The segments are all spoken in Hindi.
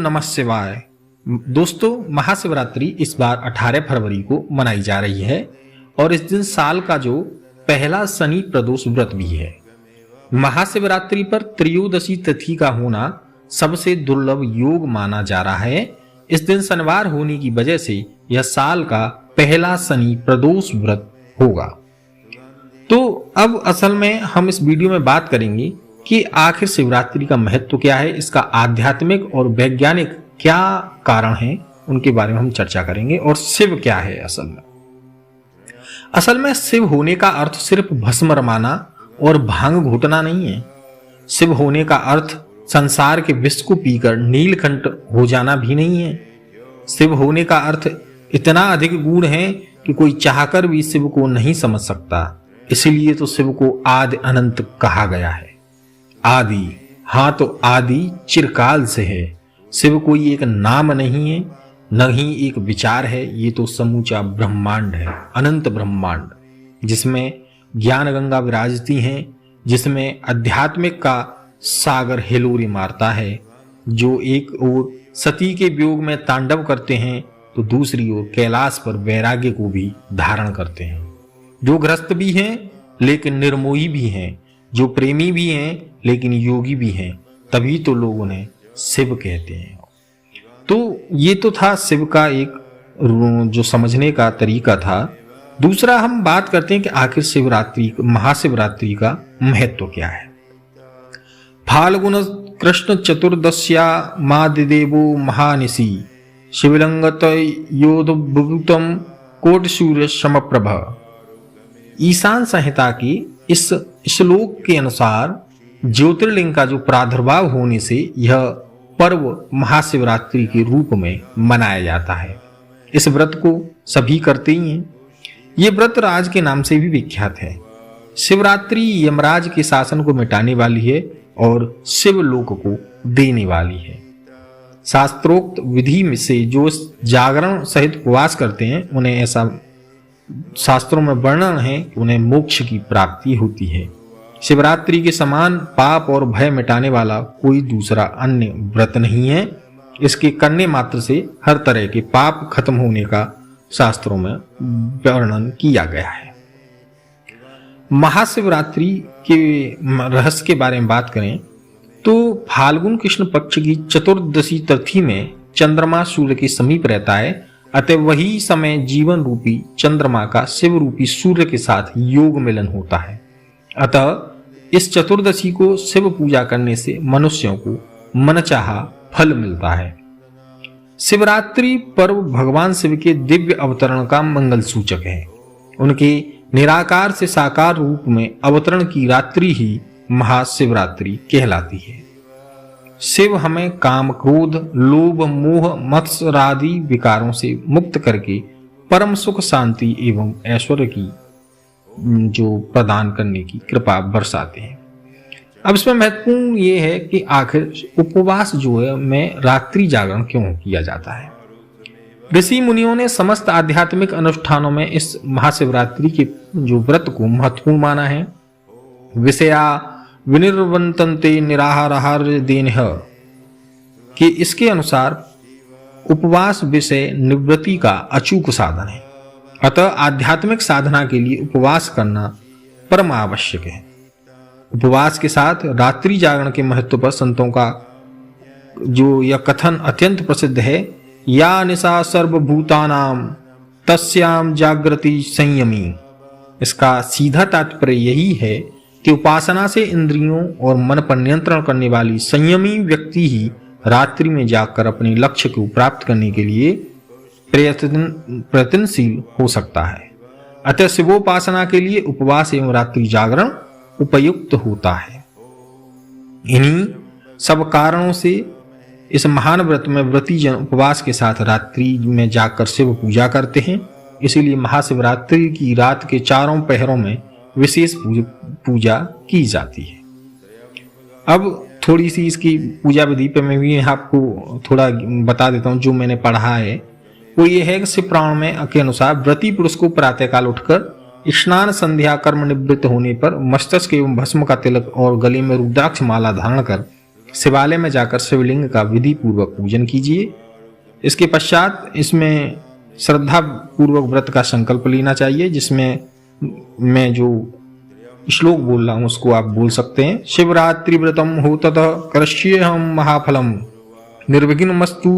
नमः शिवाय। दोस्तों, महाशिवरात्रि इस बार 18 फरवरी को मनाई जा रही है और इस दिन साल का जो पहला शनि प्रदोष व्रत भी है। महाशिवरात्रि पर त्रयोदशी तिथि का होना सबसे दुर्लभ योग माना जा रहा है। इस दिन शनिवार होने की वजह से यह साल का पहला शनि प्रदोष व्रत होगा। तो अब असल में हम इस वीडियो में बात करेंगे कि आखिर शिवरात्रि का महत्व क्या है, इसका आध्यात्मिक और वैज्ञानिक क्या कारण है, उनके बारे में हम चर्चा करेंगे। और शिव क्या है असल में शिव होने का अर्थ सिर्फ भस्म रमाना और भांग घोटना नहीं है। शिव होने का अर्थ संसार के विष को पीकर नीलकंठ हो जाना भी नहीं है। शिव होने का अर्थ इतना अधिक गूढ़ है कि कोई चाहकर भी शिव को नहीं समझ सकता। इसीलिए तो शिव को आदि अनंत कहा गया है। आदि, हाँ तो आदि चिरकाल से है। शिव कोई एक नाम नहीं है, न ही एक विचार है। ये तो समूचा ब्रह्मांड है, अनंत ब्रह्मांड, जिसमें ज्ञान गंगा विराजती हैं, जिसमें आध्यात्मिक का सागर हिलोरे मारता है। जो एक ओर सती के वियोग में तांडव करते हैं तो दूसरी ओर कैलाश पर वैराग्य को भी धारण करते हैं। जो ग्रस्त भी हैं लेकिन निर्मोही भी हैं, जो प्रेमी भी हैं लेकिन योगी भी हैं, तभी तो लोग उन्हें शिव कहते हैं। तो ये तो था शिव का एक जो समझने का तरीका था। दूसरा हम बात करते हैं कि आखिर शिवरात्रि, महाशिवरात्रि का महत्व क्या है। फाल्गुन कृष्ण चतुर्दश्या मादिदेवो महानिशि शिवलिंगत योधभूतम कोट सूर्य समप्रभ। ईशान संहिता की इस श्लोक के अनुसार ज्योतिर्लिंग का जो प्रादुर्भाव होने से यह पर्व महाशिवरात्रि के रूप में मनाया जाता है। इस व्रत को सभी करते ही हैं। ये व्रत राज के नाम से भी विख्यात है। शिवरात्रि यमराज के शासन को मिटाने वाली है और शिवलोक को देने वाली है। शास्त्रोक्त विधि में से जो जागरण सहित उपवास करते हैं, उन्हें ऐसा शास्त्रों में वर्णन है कि उन्हें मोक्ष की प्राप्ति होती है। शिवरात्रि के समान पाप और भय मिटाने वाला कोई दूसरा अन्य व्रत नहीं है। इसके करने मात्र से हर तरह के पाप खत्म होने का शास्त्रों में वर्णन किया गया है। महाशिवरात्रि के रहस्य के बारे में बात करें तो फाल्गुन कृष्ण पक्ष की चतुर्दशी तिथि में चंद्रमा सूर्य के समीप रहता है। अतः वही समय जीवन रूपी चंद्रमा का शिव रूपी सूर्य के साथ योग मिलन होता है। अतः इस चतुर्दशी को शिव पूजा करने से मनुष्यों को मनचाहा फल मिलता है। शिवरात्रि पर्व भगवान शिव के दिव्य अवतरण का मंगल सूचक है। उनके निराकार से साकार रूप में अवतरण की रात्रि ही महाशिवरात्रि कहलाती है। शिव हमें काम, क्रोध, लोभ, मोह, मत्सर आदि विकारों से मुक्त करके परम सुख, शांति एवं ऐश्वर्य की जो प्रदान करने की कृपा बरसाते हैं। अब इसमें महत्वपूर्ण ये है कि आखिर उपवास जो है में रात्रि जागरण क्यों किया जाता है। ऋषि मुनियों ने समस्त आध्यात्मिक अनुष्ठानों में इस महाशिवरात्रि के जो व्रत को महत्वपूर्ण माना है। विषया विनिर्वंतन्ते निराहार देनः कि इसके अनुसार उपवास विषय निवृत्ति का अचूक साधन है। अतः आध्यात्मिक साधना के लिए उपवास करना परम आवश्यक है। उपवास के साथ रात्रि जागरण के महत्व पर संतों का जो यह कथन अत्यंत प्रसिद्ध है। या निशा सर्वभूतानाम तस्याम जागृति संयमी। इसका सीधा तात्पर्य यही है कि उपासना से इंद्रियों और मन पर नियंत्रण करने वाली संयमी व्यक्ति ही रात्रि में जागकर अपने लक्ष्य को प्राप्त करने के लिए प्रयत्नशील हो सकता है। अतः शिवोपासना के लिए उपवास एवं रात्रि जागरण उपयुक्त होता है। इन्हीं सब कारणों से इस महान व्रत में व्रती जन उपवास के साथ रात्रि में जाकर शिव पूजा करते हैं। इसीलिए महाशिवरात्रि की रात के चारों पहरों में विशेष पूजा की जाती है। अब थोड़ी सी इसकी पूजा विधि पे मैं भी आपको थोड़ा बता देता हूँ जो मैंने पढ़ा है। वो ये है कि शिव पुराण में के अनुसार व्रती पुरुष को प्रातःकाल उठकर स्नान संध्या कर्म निवृत्त होने पर मस्तक एवं भस्म का तिलक और गले में रुद्राक्ष माला धारण कर शिवालय में जाकर शिवलिंग का विधि पूर्वक पूजन कीजिए। इसके पश्चात इसमें श्रद्धा पूर्वक व्रत का संकल्प लेना चाहिए, जिसमें मैं जो श्लोक बोल रहा हूं उसको आप बोल सकते हैं। शिवरात्रि व्रतम हो तत करष्ये हम महाफलम निर्विघ्नमस्तु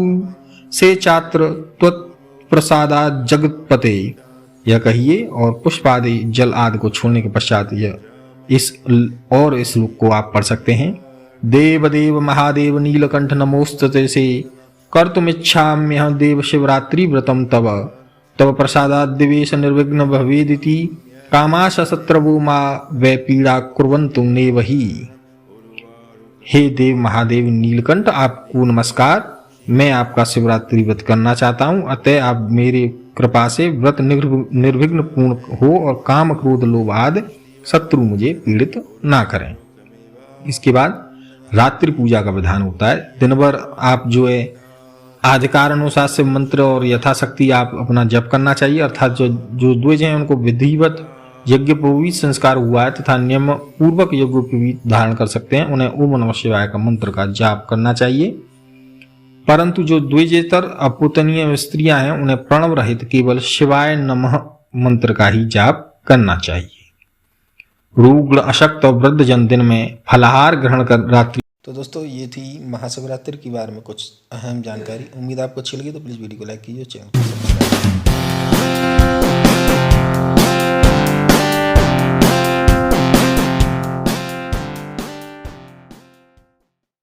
से चात्र त्वत्प्रसादा जगतपते, यह कहिए और पुष्प आदि जल आदि को छोड़ने के पश्चात यह इस श्लोक को आप पढ़ सकते हैं। देव देव महादेव नीलकंठ नमोस्तुते से कर्तुमिच्छाम्यहं देव शिवरात्रि व्रतम तव तव प्रसादात् दिवेश निर्विघ्न भवेदिति कामाश शत्रवो मा वै पीड़ा कुर्वन्तु नेवहि। हे देव महादेव नीलकंठ, आपको नमस्कार। मैं आपका शिवरात्रि व्रत करना चाहता हूँ, अतः आप मेरे कृपा से व्रत निर्विघ्न पूर्ण हो और काम क्रोध लोभ आदि शत्रु मुझे पीड़ित ना करें। इसके बाद रात्रि पूजा का विधान होता है। दिन भर आप जो है अधिकार अनुसार शिव मंत्र और यथाशक्ति आप अपना जप करना चाहिए, अर्थात जो द्विज हैं उनको विधिवत यज्ञ पूर्वी संस्कार हुआ है तथा नियम पूर्वक यज्ञ भी धारण कर सकते हैं, उन्हें ओम नमः शिवाय का मंत्र का जाप करना चाहिए। परंतु जो द्विजेतर अपूतनीय स्त्रियां हैं उन्हें प्रणव रहित केवल शिवाय नमः मंत्र का ही जाप करना चाहिए। रुग्ण अशक्त और वृद्ध जन दिन में फलाहार ग्रहण कर रात्रि। तो दोस्तों ये थी महाशिवरात्रि के बारे में कुछ अहम जानकारी। उम्मीद आपको अच्छी लगी तो प्लीज़ वीडियो को लाइक कीजिए, चैनल को सब्सक्राइब कीजिए।